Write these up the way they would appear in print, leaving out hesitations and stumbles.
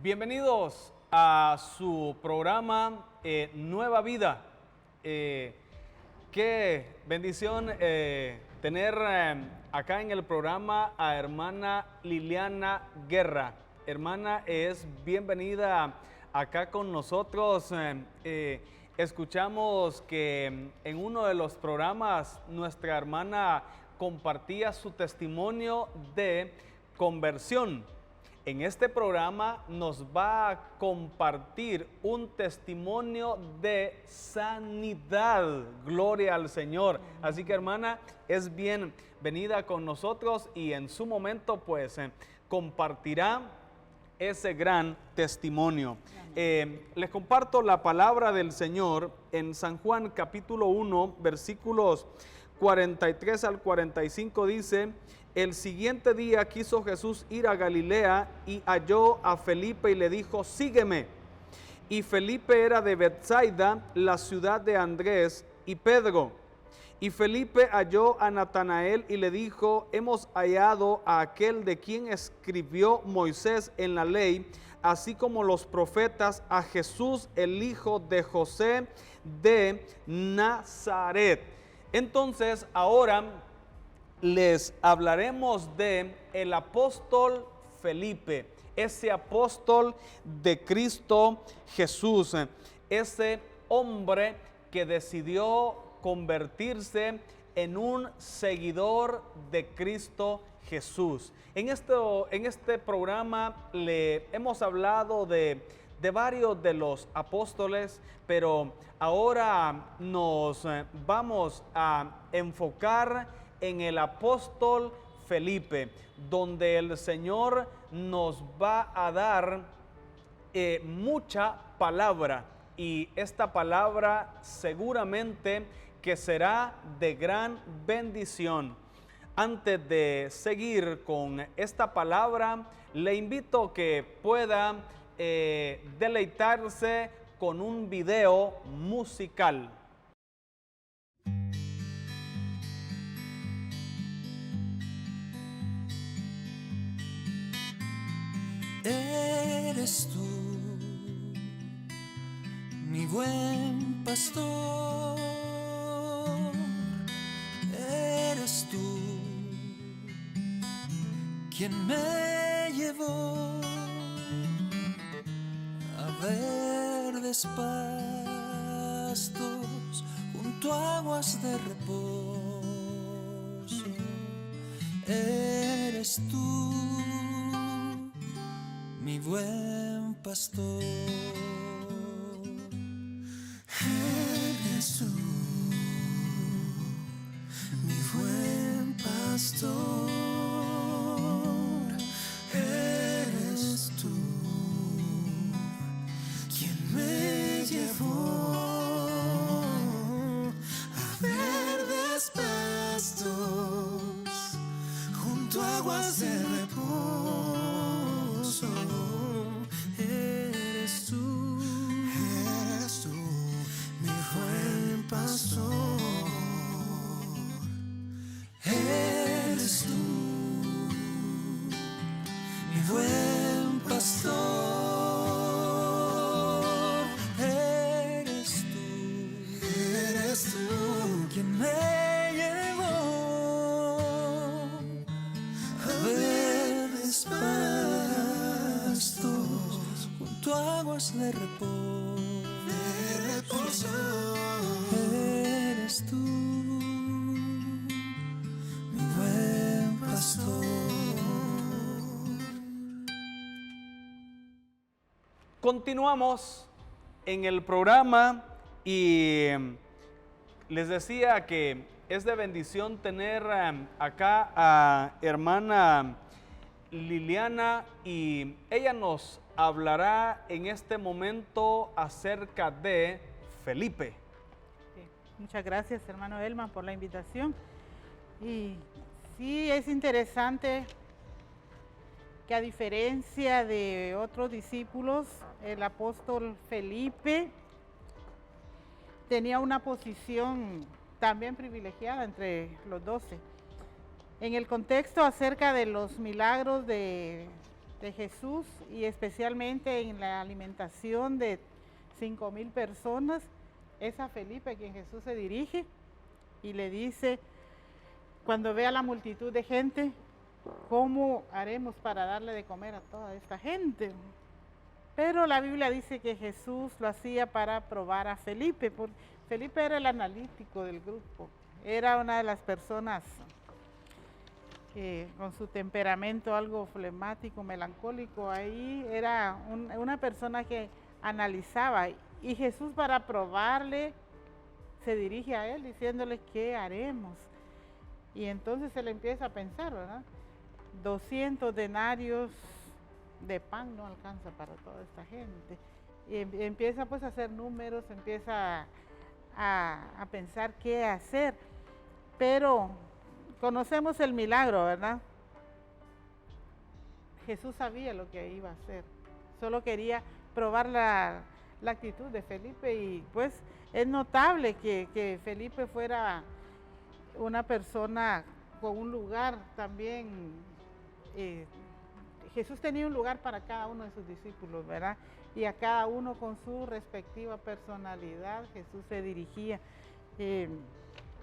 Bienvenidos a su programa Nueva Vida. Qué bendición tener acá en el programa a hermana Liliana Guerra. Hermana, es bienvenida acá con nosotros. Escuchamos que en uno de los programas nuestra hermana compartía su testimonio de conversión. En este programa nos va a compartir un testimonio de sanidad. Gloria al Señor. Así que, hermana, es bienvenida con nosotros y en su momento pues compartirá ese gran testimonio. Les comparto la palabra del Señor en San Juan capítulo 1 versículos 43 al 45 dice: el siguiente día quiso Jesús ir a Galilea y halló a Felipe y le dijo: sígueme. Y Felipe era de Betsaida, la ciudad de Andrés y Pedro. Y Felipe halló a Natanael y le dijo: hemos hallado a aquel de quien escribió Moisés en la ley, así como los profetas, a Jesús, el hijo de José de Nazaret. Entonces, ahora les hablaremos de el apóstol Felipe, ese apóstol de Cristo Jesús, ese hombre que decidió convertirse en un seguidor de Cristo Jesús. En este programa le hemos hablado de varios de los apóstoles, pero ahora nos vamos a enfocar en el apóstol Felipe, donde el Señor nos va a dar mucha palabra, y esta palabra seguramente que será de gran bendición. Antes de seguir con esta palabra, le invito que pueda deleitarse con un video musical. Eres tú, mi buen pastor, eres tú quien me llevó a verdes pastos junto a aguas de reposo. Eres tú, mi buen pastor. Eres tú, mi buen pastor. Eres tú quien me llevó a verdes pastos junto a aguas de reposo. Eres tú, mi buen pastor. Eres tú, mi buen pastor. Eres tú quien me llevó a verdes pastos junto a aguas de reposo. Eres tú, mi buen pastor. Continuamos en el programa y les decía que es de bendición tener acá a hermana Liliana, y ella nos hablará en este momento acerca de Felipe. Muchas gracias, hermano Elman, por la invitación. Y sí, es interesante que a diferencia de otros discípulos, el apóstol Felipe tenía una posición también privilegiada entre los 12. En el contexto acerca de los milagros de Jesús y especialmente en la alimentación de 5,000 personas, es a Felipe a quien Jesús se dirige y le dice, cuando ve a la multitud de gente, ¿cómo haremos para darle de comer a toda esta gente? Pero la Biblia dice que Jesús lo hacía para probar a Felipe, porque Felipe era el analítico del grupo, era una de las personas con su temperamento algo flemático, melancólico, ahí era una persona que analizaba, y Jesús para probarle se dirige a él diciéndole, ¿qué haremos? Y entonces él empieza a pensar, ¿verdad? 200 denarios de pan no alcanza para toda esta gente. Y empieza pues a hacer números, empieza a pensar qué hacer, pero conocemos el milagro, ¿verdad? Jesús sabía lo que iba a hacer, solo quería probar la actitud de Felipe, y pues es notable que Felipe fuera una persona con un lugar también. Jesús tenía un lugar para cada uno de sus discípulos, ¿verdad? Y a cada uno con su respectiva personalidad Jesús se dirigía,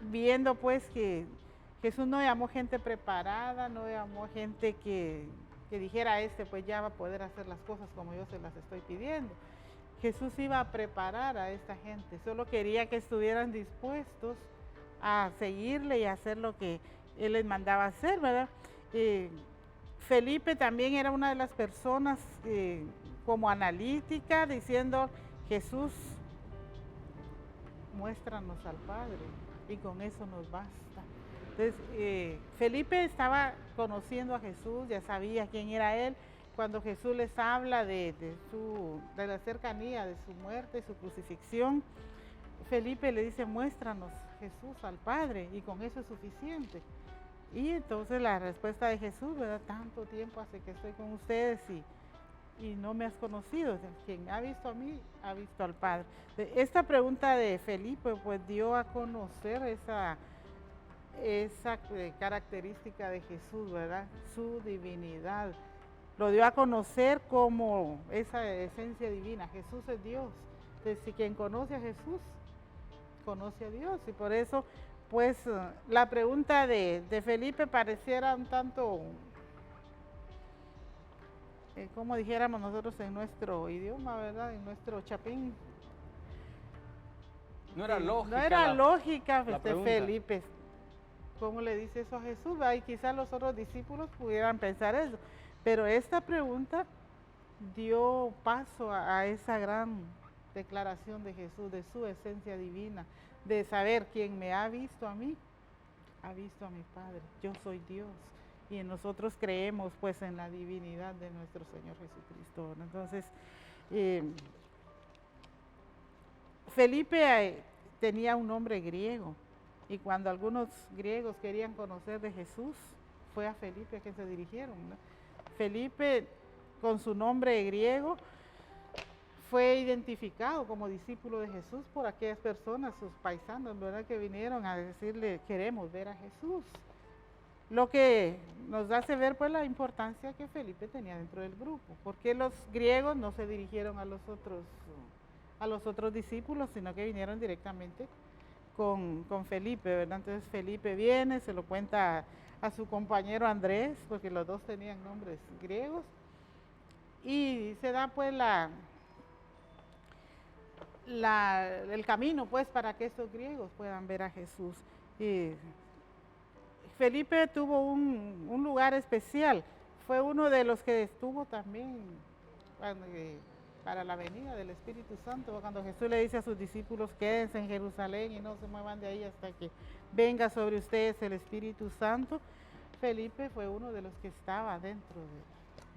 viendo pues que Jesús no llamó gente preparada, no llamó gente que dijera pues ya va a poder hacer las cosas como yo se las estoy pidiendo. Jesús iba a preparar a esta gente, solo quería que estuvieran dispuestos a seguirle y a hacer lo que Él les mandaba hacer, ¿verdad? Felipe también era una de las personas como analítica, diciendo, Jesús, muéstranos al Padre, y con eso nos basta. Entonces, Felipe estaba conociendo a Jesús, ya sabía quién era Él. Cuando Jesús les habla de la cercanía de su muerte y su crucifixión, Felipe le dice, muéstranos Jesús al Padre, y con eso es suficiente. Y entonces la respuesta de Jesús, ¿verdad? Tanto tiempo hace que estoy con ustedes y no me has conocido. Quien me ha visto a mí, ha visto al Padre. Esta pregunta de Felipe pues dio a conocer esa característica de Jesús, ¿verdad? Su divinidad. Lo dio a conocer como esa esencia divina. Jesús es Dios. Entonces, si quien conoce a Jesús, conoce a Dios. Y por eso, pues, la pregunta de Felipe pareciera un tanto, como dijéramos nosotros en nuestro idioma, ¿verdad? En nuestro chapín. No era lógica. No era lógica la de Felipe. ¿Cómo le dice eso a Jesús? Y quizás los otros discípulos pudieran pensar eso. Pero esta pregunta dio paso a esa gran declaración de Jesús, de su esencia divina, de saber quien me ha visto a mí, ha visto a mi Padre. Yo soy Dios. Y nosotros creemos pues en la divinidad de nuestro Señor Jesucristo. Entonces, Felipe tenía un nombre griego, y cuando algunos griegos querían conocer de Jesús, fue a Felipe a quien se dirigieron, ¿no? Felipe, con su nombre griego, fue identificado como discípulo de Jesús por aquellas personas, sus paisanos, ¿verdad?, que vinieron a decirle, queremos ver a Jesús. Lo que nos hace ver pues la importancia que Felipe tenía dentro del grupo, porque los griegos no se dirigieron a los otros discípulos, sino que vinieron directamente con Felipe, ¿verdad? Entonces Felipe viene, se lo cuenta a su compañero Andrés, porque los dos tenían nombres griegos, y se da pues el camino pues para que estos griegos puedan ver a Jesús. Y Felipe tuvo un lugar especial, fue uno de los que estuvo también para la venida del Espíritu Santo, cuando Jesús le dice a sus discípulos, quédense en Jerusalén y no se muevan de ahí hasta que venga sobre ustedes el Espíritu Santo. Felipe fue uno de los que estaba dentro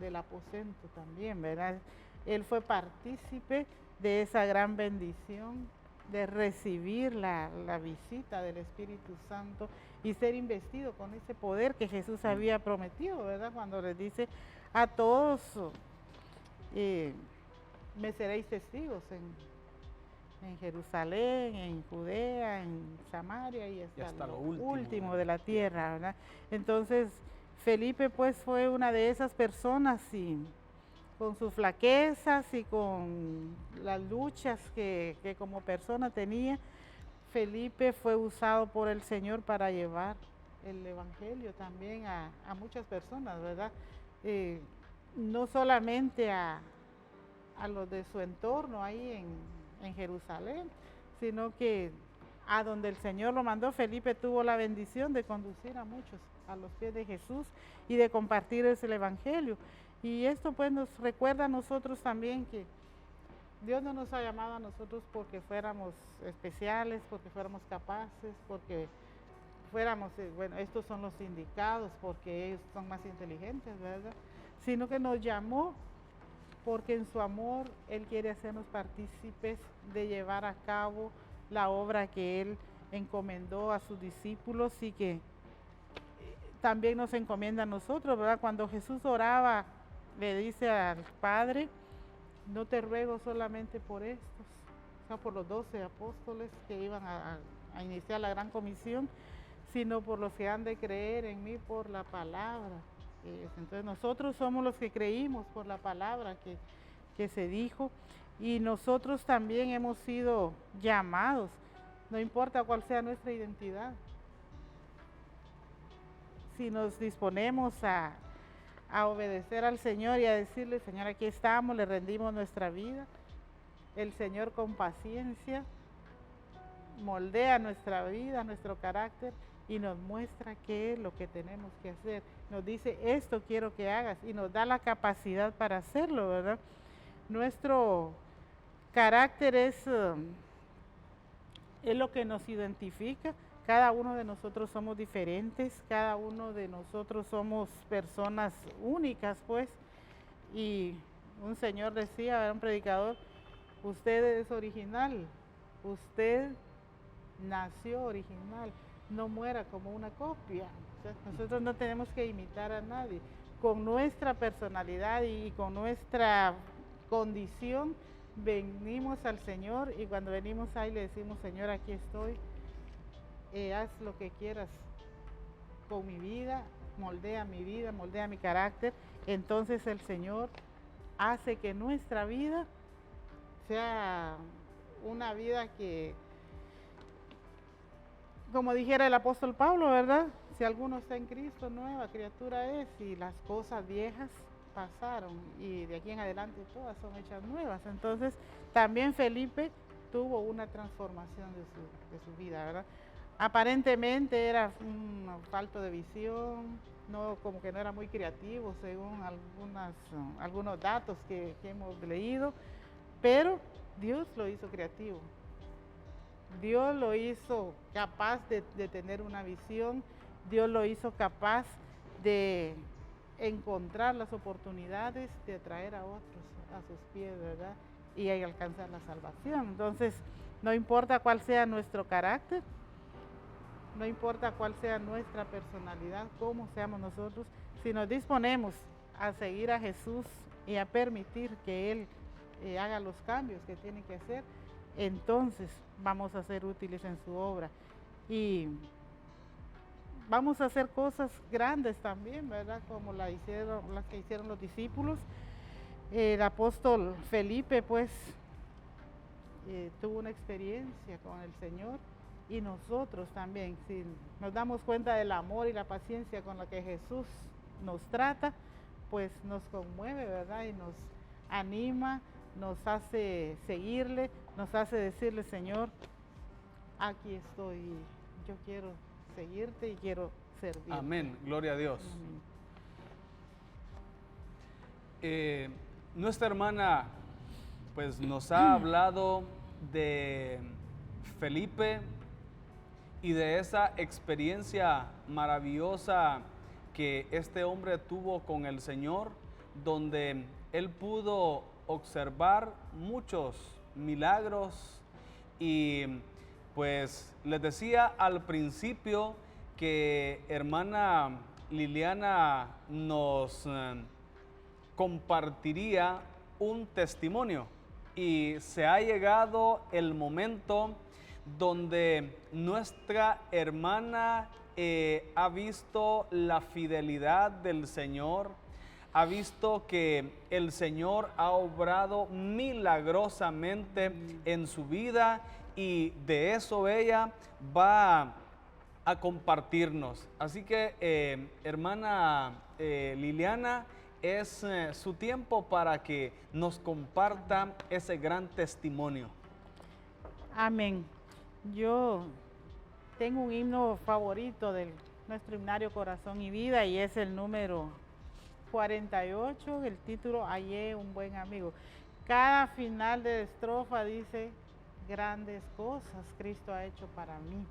del aposento también, ¿verdad? Él fue partícipe de esa gran bendición de recibir la visita del Espíritu Santo y ser investido con ese poder que Jesús había prometido, ¿verdad? Cuando les dice a todos, me seréis testigos en Jerusalén, en Judea, en Samaria y hasta lo último de la tierra, ¿verdad? Entonces, Felipe pues fue una de esas personas y con sus flaquezas y con las luchas que como persona tenía, Felipe fue usado por el Señor para llevar el Evangelio también a muchas personas, ¿verdad? No solamente a los de su entorno ahí en Jerusalén, sino que a donde el Señor lo mandó, Felipe tuvo la bendición de conducir a muchos a los pies de Jesús y de compartirles el Evangelio. Y esto pues nos recuerda a nosotros también que Dios no nos ha llamado a nosotros porque fuéramos especiales, porque fuéramos capaces, porque fuéramos, bueno, estos son los indicados porque ellos son más inteligentes, ¿verdad? Sino que nos llamó porque en su amor Él quiere hacernos partícipes de llevar a cabo la obra que Él encomendó a sus discípulos y que también nos encomienda a nosotros, ¿verdad? Cuando Jesús oraba, le dice al Padre, no te ruego solamente por estos, o sea, por los 12 apóstoles que iban a iniciar la gran comisión, sino por los que han de creer en mí por la palabra. Entonces nosotros somos los que creímos por la palabra que se dijo y nosotros también hemos sido llamados, no importa cuál sea nuestra identidad. Si nos disponemos a obedecer al Señor y a decirle, Señor, aquí estamos, le rendimos nuestra vida, el Señor con paciencia moldea nuestra vida, nuestro carácter y nos muestra qué es lo que tenemos que hacer. Nos dice, esto quiero que hagas y nos da la capacidad para hacerlo, ¿verdad? Nuestro carácter es lo que nos identifica. Cada uno de nosotros somos diferentes, cada uno de nosotros somos personas únicas, pues. Y un señor decía, era un predicador, usted es original, usted nació original, no muera como una copia. O sea, nosotros no tenemos que imitar a nadie. Con nuestra personalidad y con nuestra condición venimos al Señor y cuando venimos ahí le decimos, Señor, aquí estoy. Haz lo que quieras con mi vida, moldea mi carácter. Entonces el Señor hace que nuestra vida sea una vida que, como dijera el apóstol Pablo, ¿verdad? Si alguno está en Cristo, nueva criatura es y las cosas viejas pasaron y de aquí en adelante todas son hechas nuevas. Entonces también Felipe tuvo una transformación de su vida, ¿verdad? Aparentemente era un falto de visión, no, como que no era muy creativo según algunos datos que hemos leído, pero Dios lo hizo creativo. Dios lo hizo capaz de tener una visión, Dios lo hizo capaz de encontrar las oportunidades de atraer a otros a sus pies, ¿verdad? Y alcanzar la salvación. Entonces, no importa cuál sea nuestro carácter, no importa cuál sea nuestra personalidad, cómo seamos nosotros, si nos disponemos a seguir a Jesús y a permitir que Él haga los cambios que tiene que hacer, entonces vamos a ser útiles en su obra. Y vamos a hacer cosas grandes también, ¿verdad? Como las que hicieron los discípulos. El apóstol Felipe, pues, tuvo una experiencia con el Señor. Y nosotros también, si nos damos cuenta del amor y la paciencia con la que Jesús nos trata, pues nos conmueve, ¿verdad? Y nos anima, nos hace seguirle, nos hace decirle, Señor, aquí estoy, yo quiero seguirte y quiero servirte. Amén, gloria a Dios. Nuestra hermana pues nos ha hablado de Felipe y de esa experiencia maravillosa que este hombre tuvo con el Señor, donde él pudo observar muchos milagros Y pues les decía al principio que hermana Liliana nos compartiría un testimonio y se ha llegado el momento donde nuestra hermana ha visto la fidelidad del Señor, ha visto que el Señor ha obrado milagrosamente en su vida y de eso ella va a compartirnos. Así que, hermana Liliana, es su tiempo para que nos comparta ese gran testimonio. Amén. Yo tengo un himno favorito de nuestro himnario Corazón y Vida y es el número 48, el título Hallé un buen amigo. Cada final de estrofa dice, grandes cosas Cristo ha hecho para mí.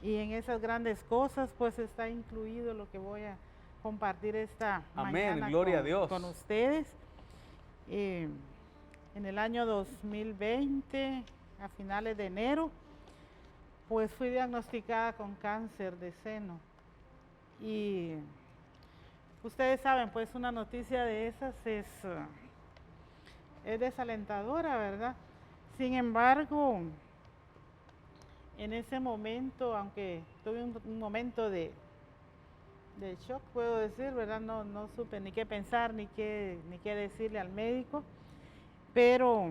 Y en esas grandes cosas pues está incluido lo que voy a compartir esta mañana gloria a Dios. Con ustedes. En el año 2020, a finales de enero, pues fui diagnosticada con cáncer de seno. Y ustedes saben, pues una noticia de esas es desalentadora, ¿verdad? Sin embargo, en ese momento, aunque tuve un momento de shock, puedo decir, ¿verdad? No supe ni qué pensar, ni qué decirle al médico, pero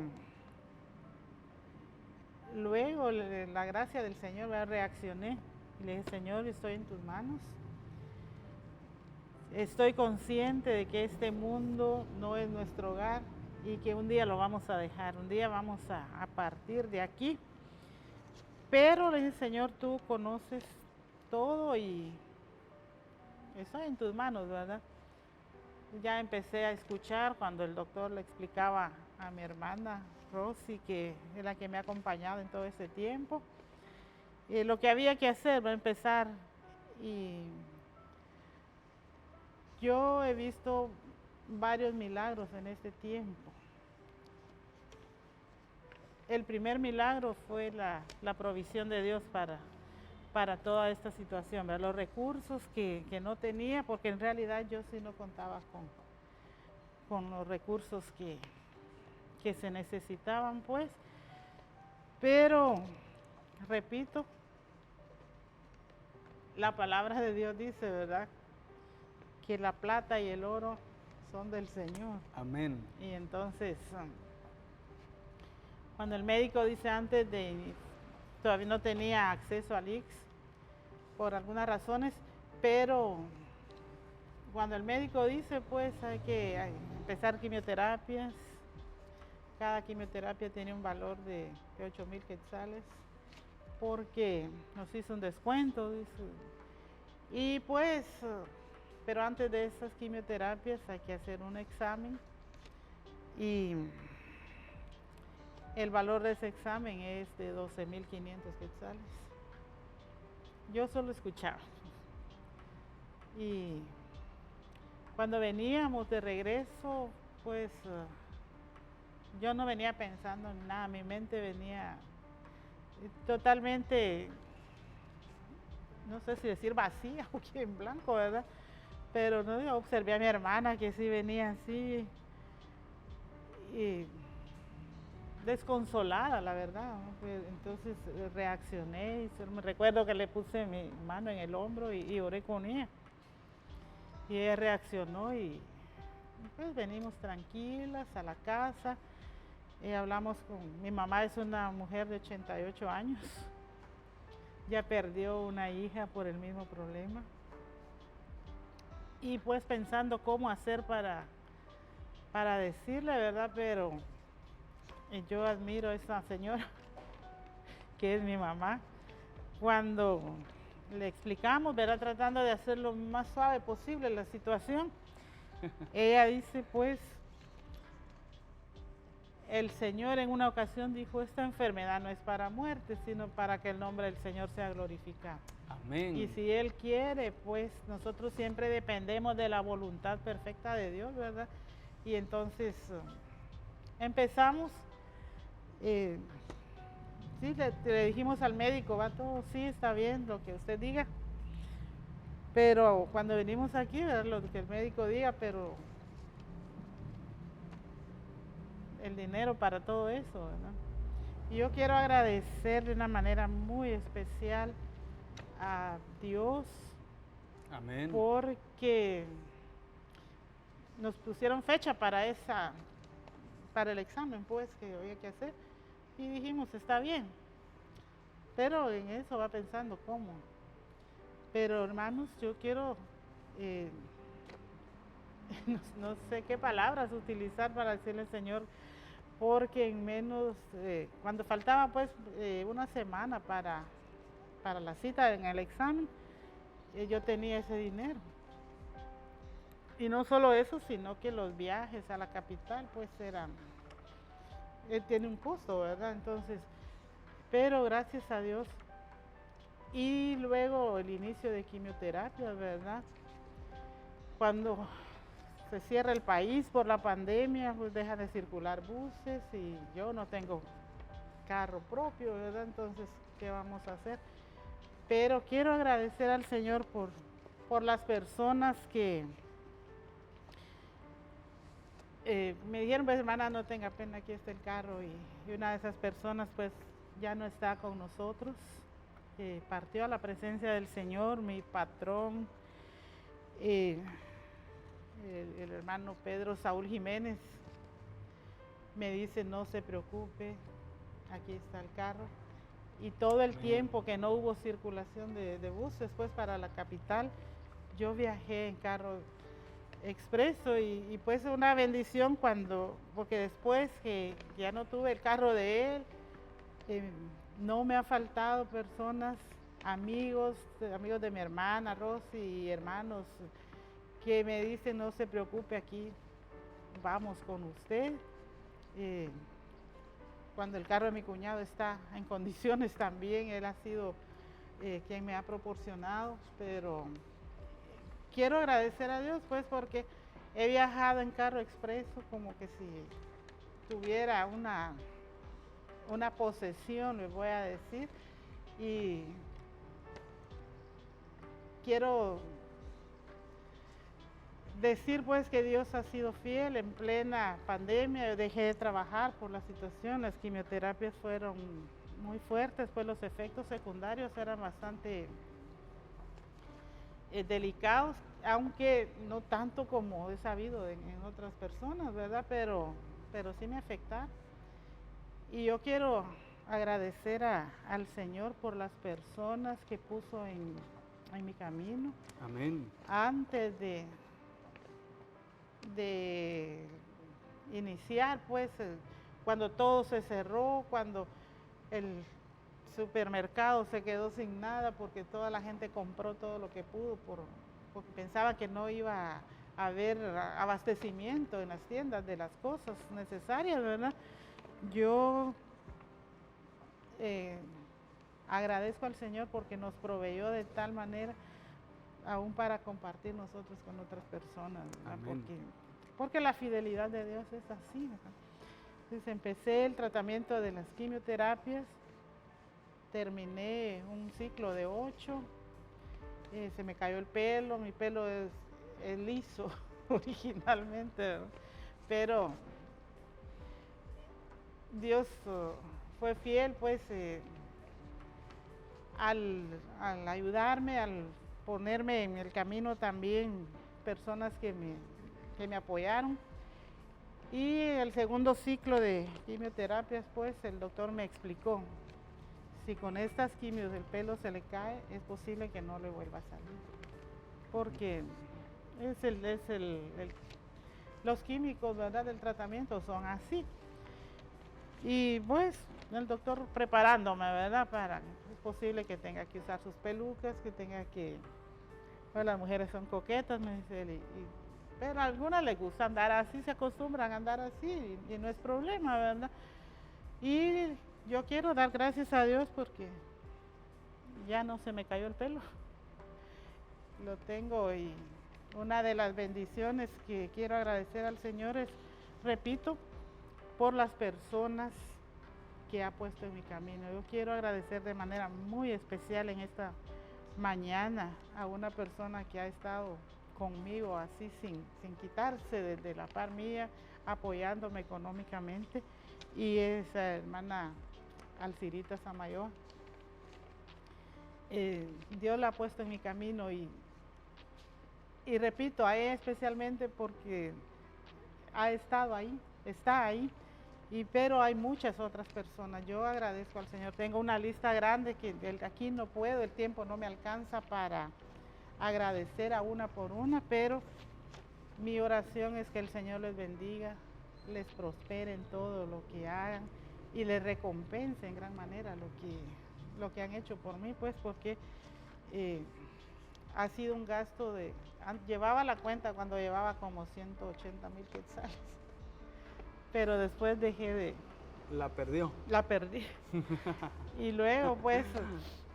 luego la gracia del Señor, ¿verdad? Reaccioné y le dije, Señor, estoy en tus manos. Estoy consciente de que este mundo no es nuestro hogar y que un día lo vamos a dejar, un día vamos a partir de aquí. Pero le dije, Señor, tú conoces todo y estoy en tus manos, ¿verdad? Ya empecé a escuchar cuando el doctor le explicaba a mi hermana Rosy, que es la que me ha acompañado en todo ese tiempo, lo que había que hacer, va a empezar. Y yo he visto varios milagros en este tiempo. El primer milagro fue la provisión de Dios para toda esta situación, ¿verdad? Los recursos que no tenía, porque en realidad yo sí no contaba con los recursos que se necesitaban, pues. Pero, repito, la palabra de Dios dice, ¿verdad?, que la plata y el oro son del Señor. Amén. Y entonces, cuando el médico dice todavía no tenía acceso al IX por algunas razones, pero cuando el médico dice, pues hay que empezar quimioterapias, cada quimioterapia tiene un valor de 8,000 quetzales, porque nos hizo un descuento, dice. Y pues, pero antes de esas quimioterapias hay que hacer un examen y el valor de ese examen es de 12,500 quetzales. Yo solo escuchaba. Y cuando veníamos de regreso, pues yo no venía pensando en nada, mi mente venía totalmente, no sé si decir vacía o que en blanco, ¿verdad? Pero no, yo observé a mi hermana que sí venía así y desconsolada, la verdad, ¿no? Entonces reaccioné y me recuerdo que le puse mi mano en el hombro y oré con ella. Y ella reaccionó y pues venimos tranquilas a la casa. Hablamos mi mamá es una mujer de 88 años. Ya perdió una hija por el mismo problema. Y pues pensando cómo hacer para decirle, ¿verdad? Pero yo admiro a esa señora, que es mi mamá. Cuando le explicamos, ¿verdad? Tratando de hacer lo más suave posible la situación, ella dice, pues, el Señor en una ocasión dijo, esta enfermedad no es para muerte, sino para que el nombre del Señor sea glorificado. Amén. Y si Él quiere, pues nosotros siempre dependemos de la voluntad perfecta de Dios, ¿verdad? Y entonces empezamos, sí, le dijimos al médico, va todo, sí, está bien, lo que usted diga. Pero cuando venimos aquí, ¿verdad? Lo que el médico diga, pero el dinero para todo eso, ¿verdad? Y yo quiero agradecer de una manera muy especial a Dios Amén. porque nos pusieron fecha para el examen pues que había que hacer y dijimos está bien, pero en eso va pensando cómo. Pero hermanos, yo quiero no sé qué palabras utilizar para decirle al Señor, porque en menos, cuando faltaba pues una semana para la cita en el examen, yo tenía ese dinero. Y no solo eso, sino que los viajes a la capital pues tiene un costo, ¿verdad? Entonces, pero gracias a Dios. Y luego el inicio de quimioterapia, ¿verdad? Cuando se cierra el país por la pandemia, pues dejan de circular buses y yo no tengo carro propio, ¿verdad? Entonces, ¿qué vamos a hacer? Pero quiero agradecer al Señor por las personas que me dijeron, pues hermana, no tenga pena, aquí está el carro. Y una de esas personas pues ya no está con nosotros, partió a la presencia del Señor, mi patrón, el hermano Pedro Saúl Jiménez, me dice, no se preocupe, aquí está el carro. Y todo el tiempo que no hubo circulación de buses pues para la capital, yo viajé en carro expreso y pues una bendición porque después que ya no tuve el carro de él, no me ha faltado personas, amigos de mi hermana Rosy y hermanos que me dicen no se preocupe, aquí vamos con usted. Cuando el carro de mi cuñado está en condiciones también, él ha sido quien me ha proporcionado, pero quiero agradecer a Dios pues porque he viajado en carro expreso como que si tuviera una posesión, les voy a decir, y quiero decir pues que Dios ha sido fiel en plena pandemia. Yo dejé de trabajar por la situación, las quimioterapias fueron muy fuertes, pues los efectos secundarios eran bastante delicados, aunque no tanto como he sabido en otras personas, ¿verdad? Pero sí me afectaron. Y yo quiero agradecer al Señor por las personas que puso en mi camino. Amén. Antes de iniciar, pues, cuando todo se cerró, cuando el supermercado se quedó sin nada porque toda la gente compró todo lo que pudo porque pensaba que no iba a haber abastecimiento en las tiendas de las cosas necesarias, ¿verdad? Yo agradezco al Señor porque nos proveyó de tal manera aún para compartir nosotros con otras personas, ¿verdad? Porque la fidelidad de Dios es así, ¿verdad? Entonces empecé el tratamiento de las quimioterapias, terminé un ciclo de 8, se me cayó el pelo, mi pelo es liso originalmente, ¿verdad? Pero Dios fue fiel pues al ayudarme, al ponerme en el camino también personas que me apoyaron. Y el segundo ciclo de quimioterapias, pues el doctor me explicó, si con estas quimios el pelo se le cae, es posible que no le vuelva a salir. Porque los químicos, ¿verdad?, del tratamiento son así. Y pues el doctor preparándome, ¿verdad?, es posible que tenga que usar sus pelucas, que tenga que, pues las mujeres son coquetas, me dice él, pero a algunas les gusta andar así, se acostumbran a andar así y no es problema, ¿verdad? Y yo quiero dar gracias a Dios porque ya no se me cayó el pelo, lo tengo. Y una de las bendiciones que quiero agradecer al Señor es, repito, por las personas que ha puesto en mi camino. Yo quiero agradecer de manera muy especial en esta mañana a una persona que ha estado conmigo así sin quitarse de la par mía, apoyándome económicamente, y es la hermana Alcirita Samayoa. Dios la ha puesto en mi camino y repito, a ella especialmente porque ha estado ahí, está ahí, pero hay muchas otras personas. Yo agradezco al Señor. Tengo una lista grande que aquí no puedo, el tiempo no me alcanza para agradecer a una por una, pero mi oración es que el Señor les bendiga, les prospere en todo lo que hagan y les recompense en gran manera lo que han hecho por mí, pues porque ha sido un gasto llevaba la cuenta cuando llevaba como 180,000 quetzales, pero después La perdió. la perdí. Y luego pues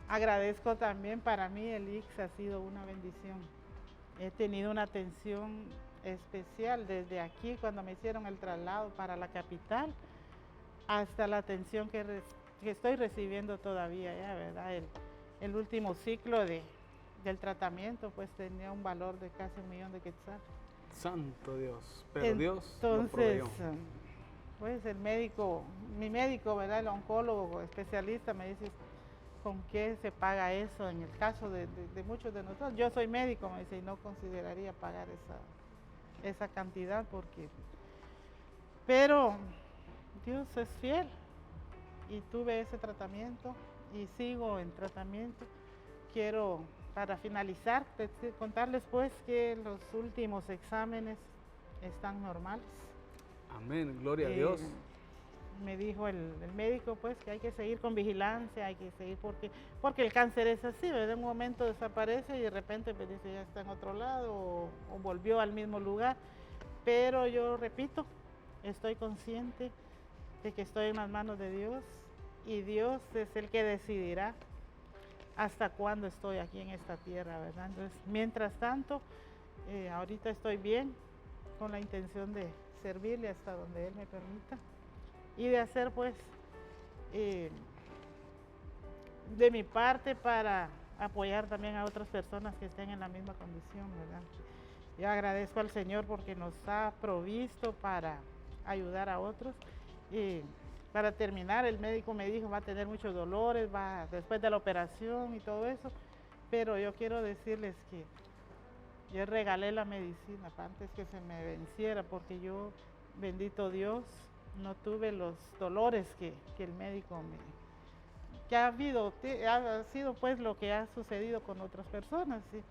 agradezco también, para mí el IX ha sido una bendición. He tenido una atención especial desde aquí cuando me hicieron el traslado para la capital hasta la atención que estoy recibiendo todavía ya, ¿verdad? El último ciclo del tratamiento pues tenía un valor de casi 1,000,000 de quetzales. Santo Dios, pero Dios lo Entonces, proveyó. pues mi médico, ¿verdad? El oncólogo especialista me dice, ¿con qué se paga eso? En el caso de muchos de nosotros, yo soy médico, me dice, y no consideraría pagar esa cantidad pero Dios es fiel y tuve ese tratamiento y sigo en tratamiento. Quiero, para finalizar, contarles pues que los últimos exámenes están normales. Amén, gloria a Dios. Me dijo el médico pues que hay que seguir con vigilancia, hay que seguir porque el cáncer es así, ¿verdad? En un momento desaparece y de repente me dice ya está en otro lado o volvió al mismo lugar, pero yo repito, estoy consciente de que estoy en las manos de Dios y Dios es el que decidirá hasta cuándo estoy aquí en esta tierra, ¿verdad? Entonces, mientras tanto, ahorita estoy bien con la intención de servirle hasta donde Él me permita y de hacer pues de mi parte para apoyar también a otras personas que estén en la misma condición, ¿verdad? Yo agradezco al Señor porque nos ha provisto para ayudar a otros. Y para terminar, el médico me dijo va a tener muchos dolores, va después de la operación y todo eso, pero yo quiero decirles que yo regalé la medicina antes que se me venciera, porque yo, bendito Dios, no tuve los dolores que el médico que ha sido pues lo que ha sucedido con otras personas, ¿sí?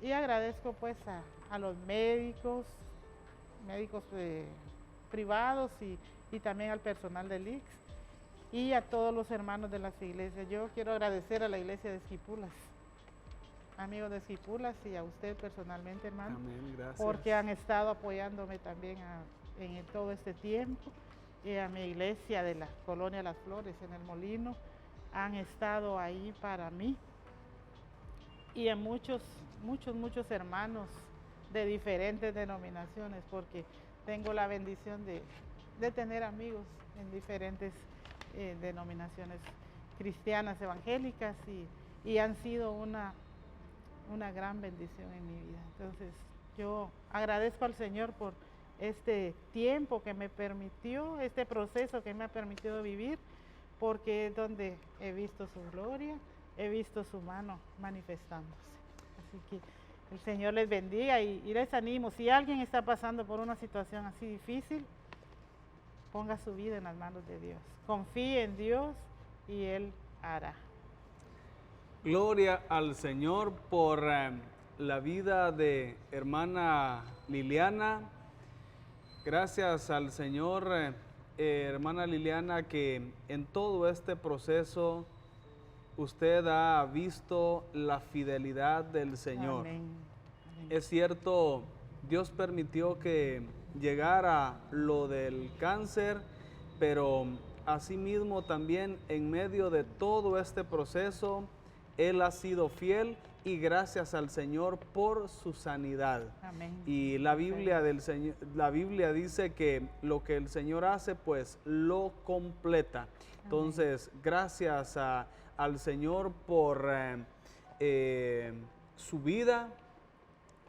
Y agradezco pues a los médicos privados y también al personal del IX y a todos los hermanos de las iglesias. Yo quiero agradecer a la iglesia de Esquipulas, amigos de Esquipulas, y a usted personalmente, hermano. Amén, gracias. Porque han estado apoyándome también en todo este tiempo. Y a mi iglesia de la colonia Las Flores, en el Molino, han estado ahí para mí. Y a muchos hermanos de diferentes denominaciones, porque tengo la bendición de tener amigos en diferentes denominaciones cristianas, evangélicas, y han sido una gran bendición en mi vida. Entonces, yo agradezco al Señor por este tiempo que me permitió, este proceso que me ha permitido vivir, porque es donde he visto su gloria, he visto su mano manifestándose. Así que el Señor les bendiga y les animo. Si alguien está pasando por una situación así difícil, ponga su vida en las manos de Dios. Confíe en Dios y Él hará. Gloria al Señor por la vida de hermana Liliana. Gracias al Señor, hermana Liliana, que en todo este proceso usted ha visto la fidelidad del Señor. Amén. Amén. Es cierto, Dios permitió que llegara lo del cáncer, pero asimismo también en medio de todo este proceso, Él ha sido fiel y gracias al Señor por su sanidad. Amén. Y la Biblia del Señor, la Biblia dice que lo que el Señor hace, pues lo completa. Entonces, gracias al Señor por su vida.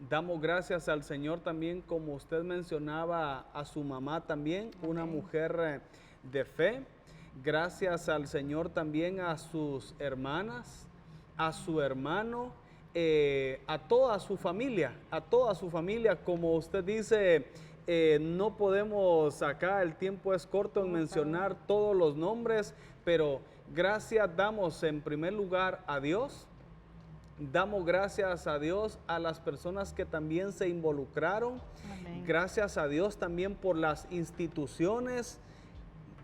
Damos gracias al Señor también, como usted mencionaba, a su mamá también, una mujer de fe. Gracias al Señor también a sus hermanas, a su hermano, a toda su familia, como usted dice. No podemos acá, el tiempo es corto en mencionar todos los nombres, pero gracias damos en primer lugar a Dios. Damos gracias a Dios a las personas que también se involucraron. Amén. Gracias a Dios también por las instituciones.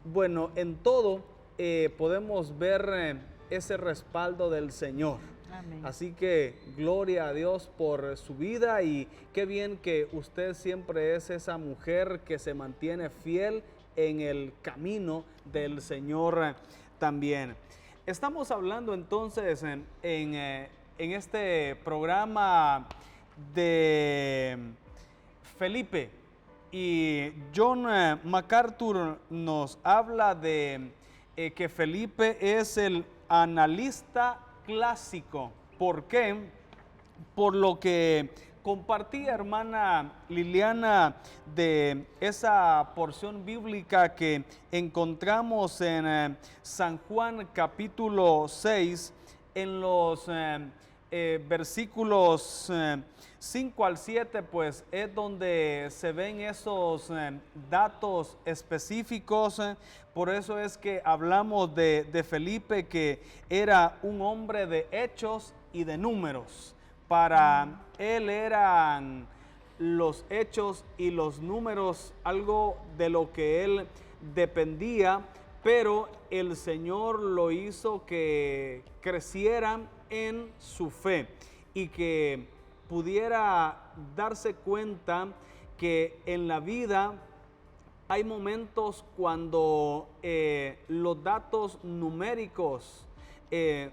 Bueno, en todo podemos ver ese respaldo del Señor. Amén. Así que gloria a Dios por su vida, y qué bien que usted siempre es esa mujer que se mantiene fiel en el camino del Señor también. Estamos hablando entonces en este programa de Felipe, y John MacArthur nos habla de que Felipe es el analista clásico. ¿Por qué? Por lo que compartía hermana Liliana de esa porción bíblica que encontramos en San Juan capítulo 6, en los versículos 5 al 7, pues es donde se ven esos datos específicos. Por eso es que hablamos de Felipe, que era un hombre de hechos y de números. Para él eran los hechos y los números algo de lo que él dependía, pero el Señor lo hizo que creciera en su fe y que pudiera darse cuenta que en la vida hay momentos cuando los datos numéricos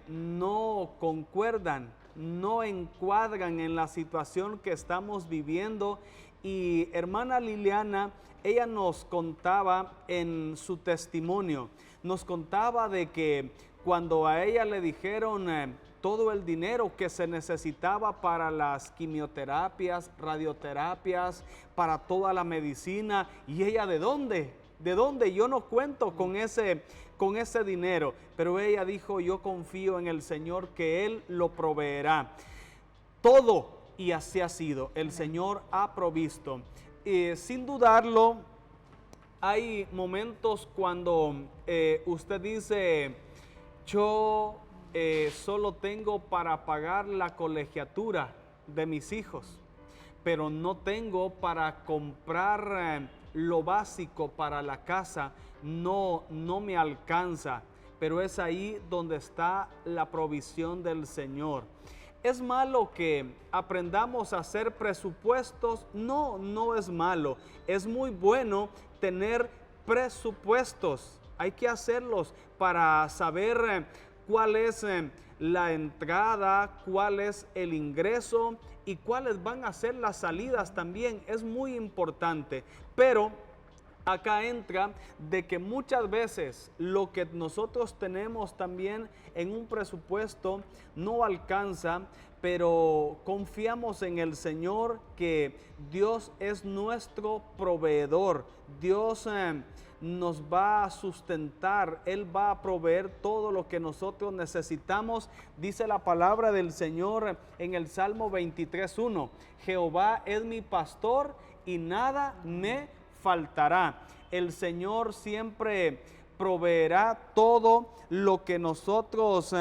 no concuerdan, no encuadran en la situación que estamos viviendo. Y hermana Liliana, ella nos contaba en su testimonio, nos contaba de que cuando a ella le dijeron todo el dinero que se necesitaba para las quimioterapias, radioterapias, para toda la medicina, y ella, ¿de dónde? ¿De dónde? Yo no cuento con ese dinero. Pero ella dijo, yo confío en el Señor, que Él lo proveerá. Todo, y así ha sido, el Señor ha provisto. Sin dudarlo, hay momentos cuando usted dice, yo solo tengo para pagar la colegiatura de mis hijos, pero no tengo para comprar lo básico para la casa, no me alcanza. Pero es ahí donde está la provisión del Señor. ¿Es malo que aprendamos a hacer presupuestos? No, no es malo. Es muy bueno tener presupuestos. Hay que hacerlos para saber cuál es la entrada, cuál es el ingreso y cuáles van a ser las salidas también. Es muy importante. Pero acá entra de que muchas veces lo que nosotros tenemos también en un presupuesto no alcanza, pero confiamos en el Señor, que Dios es nuestro proveedor. Dios nos va a sustentar, Él va a proveer todo lo que nosotros necesitamos. Dice la palabra del Señor en el Salmo 23:1, Jehová es mi pastor y nada me faltará. El Señor siempre proveerá todo lo que nosotros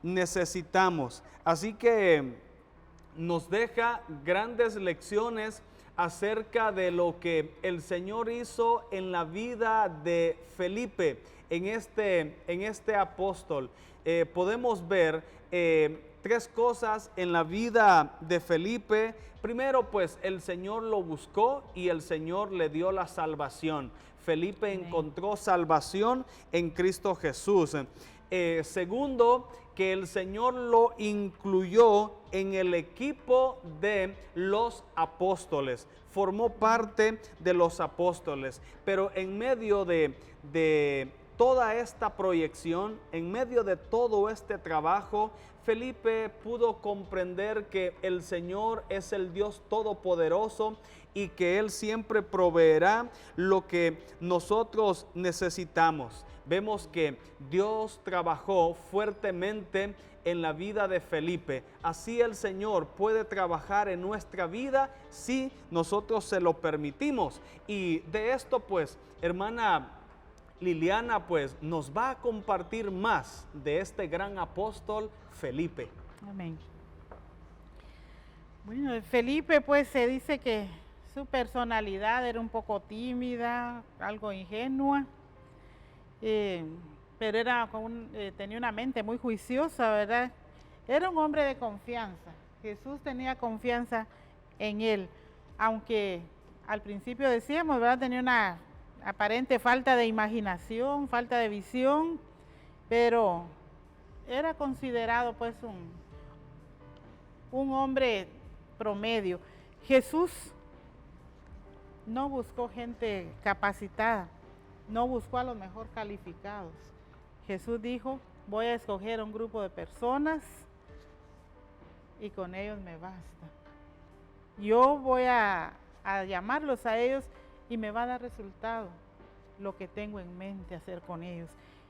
necesitamos. Así que nos deja grandes lecciones acerca de lo que el Señor hizo en la vida de Felipe, en este apóstol. Podemos ver tres cosas en la vida de Felipe. Primero, pues el Señor lo buscó y el Señor le dio la salvación. Felipe encontró salvación en Cristo Jesús. Segundo, que el Señor lo incluyó en el equipo de los apóstoles. Formó parte de los apóstoles. Pero en medio de toda esta proyección, en medio de todo este trabajo, Felipe pudo comprender que el Señor es el Dios todopoderoso y que Él siempre proveerá lo que nosotros necesitamos. Vemos que Dios trabajó fuertemente en la vida de Felipe. Así el Señor puede trabajar en nuestra vida si nosotros se lo permitimos. Y de esto, pues, hermana Liliana, pues, nos va a compartir más de este gran apóstol Felipe. Amén. Bueno, Felipe, pues, se dice que su personalidad era un poco tímida, algo ingenua. Pero tenía una mente muy juiciosa, ¿verdad? Era un hombre de confianza. Jesús tenía confianza en él, aunque al principio decíamos, ¿verdad? Tenía una aparente falta de imaginación, falta de visión, pero era considerado pues un hombre promedio. Jesús no buscó gente capacitada, no buscó a los mejor calificados. Jesús dijo, voy a escoger un grupo de personas y con ellos me basta. Yo voy a llamarlos a ellos y me va a dar resultado lo que tengo en mente hacer con ellos.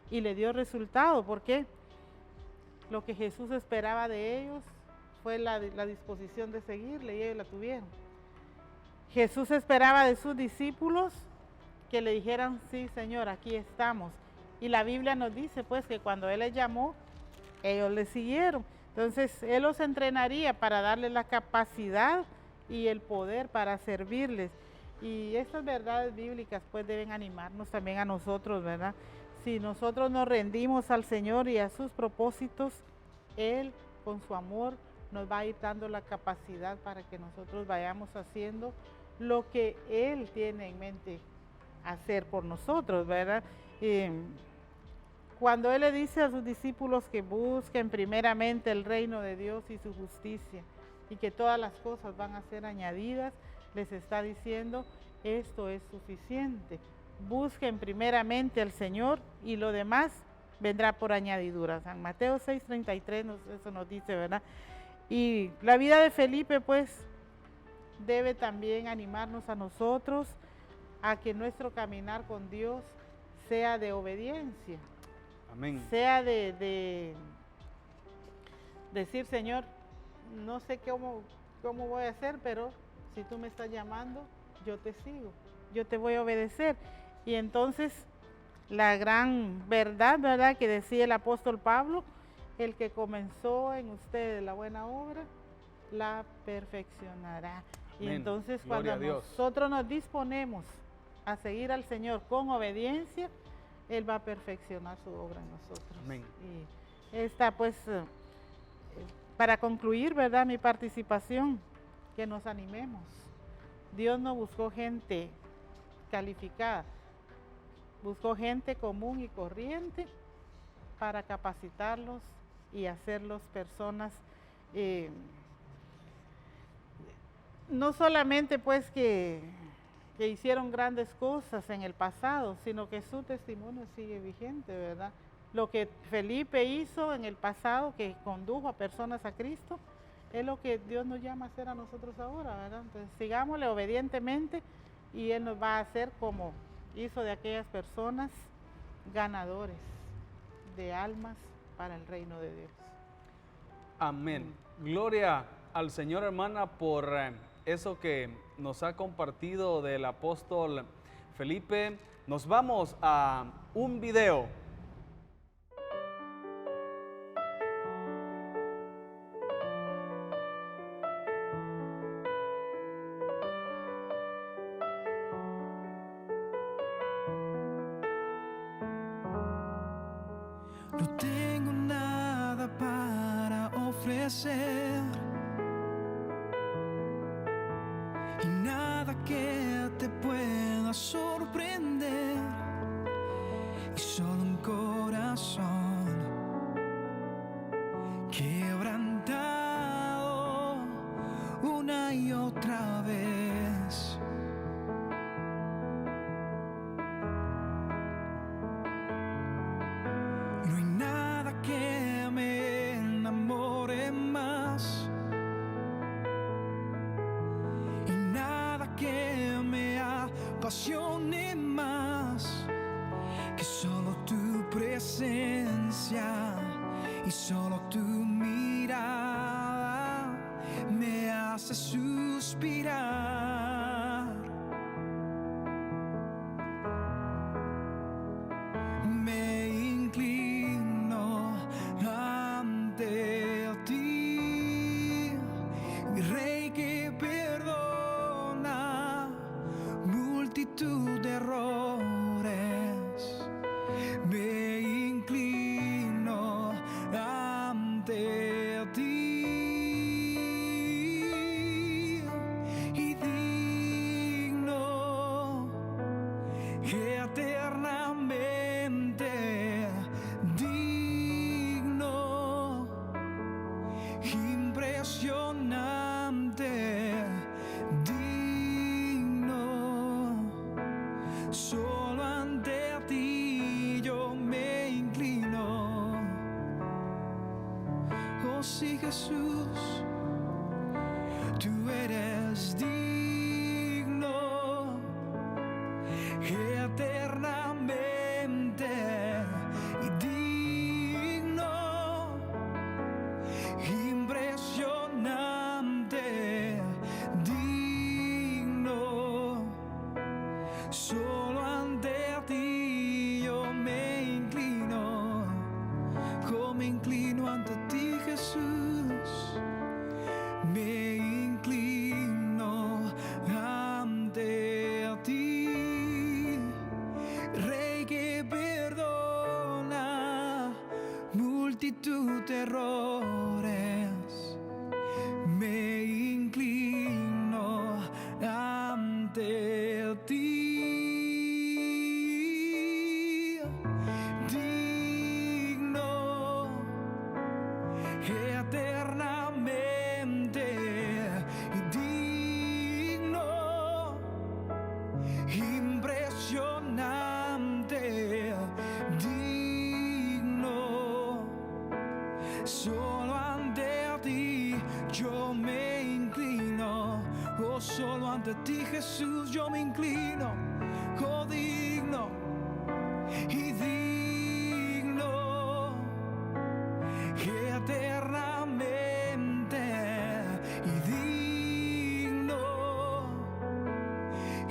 Y le dio resultado, porque lo que Jesús esperaba de ellos fue la disposición de seguirle y ellos la tuvieron. Jesús esperaba de sus discípulos que le dijeran, sí, Señor, aquí estamos. Y la Biblia nos dice, pues, que cuando Él les llamó, ellos le siguieron. Entonces, Él los entrenaría para darles la capacidad y el poder para servirles. Y estas verdades bíblicas, pues, deben animarnos también a nosotros, ¿verdad? Si nosotros nos rendimos al Señor y a sus propósitos, Él, con su amor, nos va a ir dando la capacidad para que nosotros vayamos haciendo lo que Él tiene en mente hacer por nosotros, ¿verdad? Cuando Él le dice a sus discípulos que busquen primeramente el reino de Dios y su justicia y que todas las cosas van a ser añadidas, les está diciendo, esto es suficiente. Busquen primeramente al Señor y lo demás vendrá por añadidura. San Mateo 6:33 eso nos dice, ¿verdad? Y la vida de Felipe, pues, debe también animarnos a nosotros a que nuestro caminar con Dios sea de obediencia. Amén. Sea de decir, Señor, no sé cómo voy a hacer, pero si tú me estás llamando, yo te sigo, yo te voy a obedecer. Y entonces, la gran verdad, ¿verdad?, que decía el apóstol Pablo, el que comenzó en ustedes la buena obra, la perfeccionará. Amén. Y entonces, Gloria a cuando Dios. nosotros nos disponemos a seguir al Señor con obediencia, Él va a perfeccionar su obra en nosotros. Amén. Y esta, pues, para concluir, ¿verdad?, mi participación, que nos animemos. Dios no buscó gente calificada, buscó gente común y corriente para capacitarlos y hacerlos personas, no solamente pues que hicieron grandes cosas en el pasado, sino que su testimonio sigue vigente, ¿verdad? Lo que Felipe hizo en el pasado, que condujo a personas a Cristo, es lo que Dios nos llama a hacer a nosotros ahora, ¿verdad? Entonces, sigámosle obedientemente y Él nos va a hacer como hizo de aquellas personas, ganadores de almas para el reino de Dios. Amén. Gloria al Señor, hermana, por eso que nos ha compartido del apóstol Felipe. Nos vamos a un video. No tengo nada para ofrecer y nada que te pueda sorprender, y solo un corazón apasione más que solo tu presencia y solo tu mirada me hace suspirar. Me inclino ante ti, Rey que perdona multitud de errores. Me inclino ante ti y digno eternamente digno, impresionante, digno. Solo ante ti yo me inclino. Oh sí, Jesús, tú eres digno eternamente y digno, impresionante, digno. Solo ante ti yo me inclino. Oh, me inclino ante ti, Jesús. Me inclino ante ti, Rey que perdona multitud de errores. Me inclino ante ti, digno eternamente y digno, impresionante, digno. Solo ante ti yo me inclino. Oh, solo ante ti, Jesús, yo me inclino. Oh, digno y digno, eternamente y digno,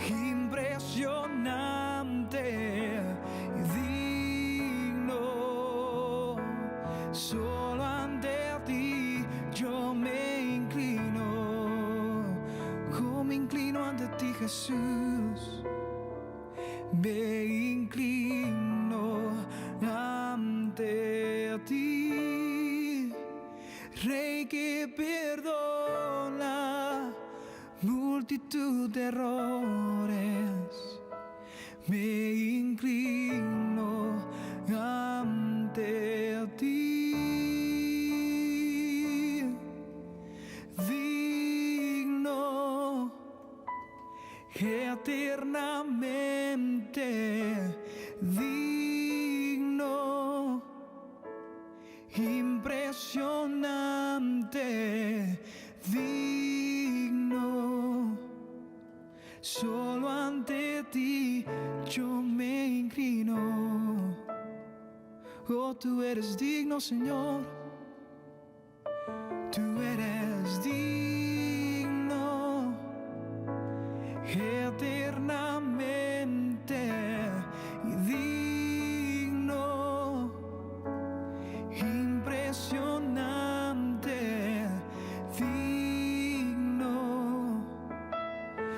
impresionante y digno. Solo ante ti yo me inclino. Oh, me inclino ante ti, Jesús. Me inclino ante ti, Rey que perdona multitud de errores. Me inclino ante ti, digno eternamente, digno, impresionante, digno. Solo ante ti yo me inclino. Oh, tú eres digno, Señor. Tú eres digno eternamente y digno, impresionante, digno.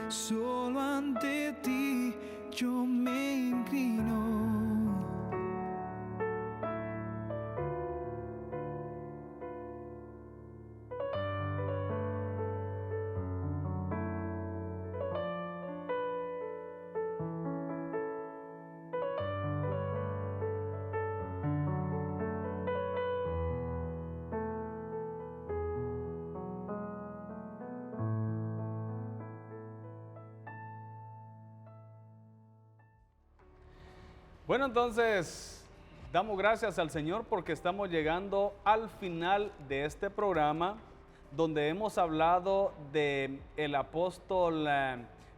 Solo ante ti yo me inclino. Bueno, entonces damos gracias al Señor porque estamos llegando al final de este programa donde hemos hablado de el apóstol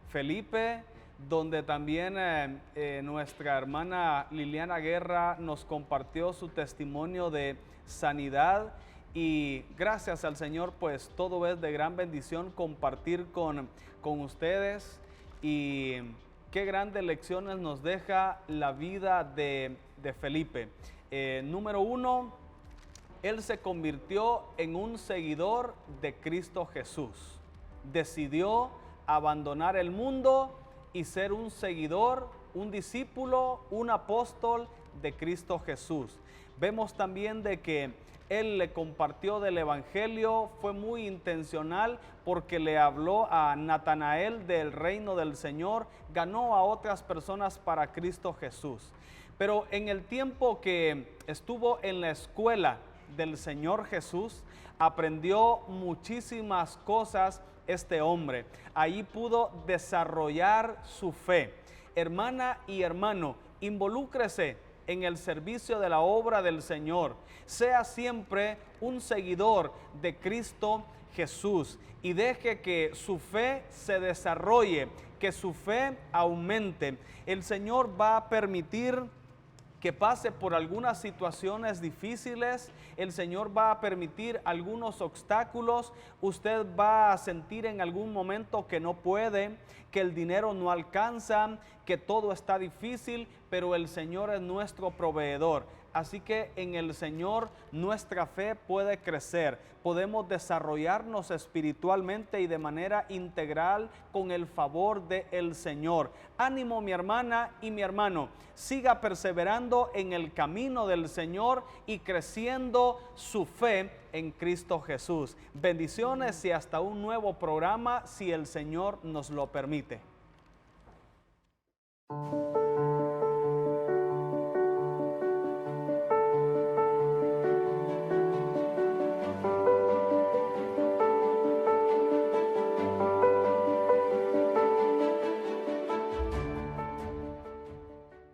Felipe, donde también nuestra hermana Liliana Guerra nos compartió su testimonio de sanidad. Y gracias al Señor, pues todo es de gran bendición compartir con ustedes. Y qué grandes lecciones nos deja la vida de Felipe. Número uno, él se convirtió en un seguidor de Cristo Jesús. Decidió abandonar el mundo y ser un seguidor, un discípulo, un apóstol de Cristo Jesús. Vemos también de que él le compartió del evangelio, fue muy intencional porque le habló a Natanael del reino del Señor, ganó a otras personas para Cristo Jesús. Pero en el tiempo que estuvo en la escuela del Señor Jesús, aprendió muchísimas cosas este hombre. Ahí pudo desarrollar su fe. Hermana y hermano, involúcrese en el servicio de la obra del Señor. Sea siempre un seguidor de Cristo Jesús y deje que su fe se desarrolle, que su fe aumente. El Señor va a permitir que pase por algunas situaciones difíciles, el Señor va a permitir algunos obstáculos, usted va a sentir en algún momento que no puede, que el dinero no alcanza, que todo está difícil, pero el Señor es nuestro proveedor. Así que en el Señor nuestra fe puede crecer, podemos desarrollarnos espiritualmente y de manera integral con el favor del Señor. Ánimo, mi hermana y mi hermano, siga perseverando en el camino del Señor y creciendo su fe en Cristo Jesús. Bendiciones y hasta un nuevo programa si el Señor nos lo permite.